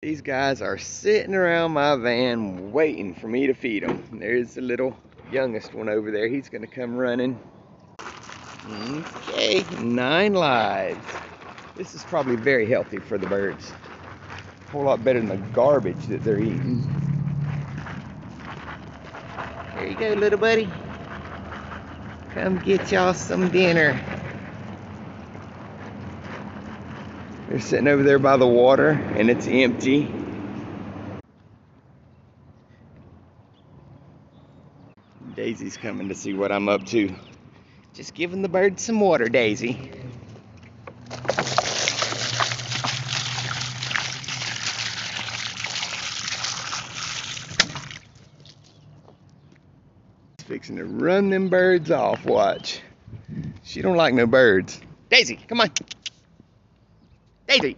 These guys are sitting around my van waiting for me to feed them. There's the little youngest one over there. He's gonna come running. Okay, 9 lives. This is probably very healthy for the birds. A whole lot better than the garbage that they're eating. There you go, little buddy. Come get y'all some dinner. They're sitting over there by the water and it's empty. Daisy's coming to see what I'm up to. Just giving the birds some water, Daisy. Fixing to run them birds off, watch. She don't like no birds. Daisy, come on. Daisy.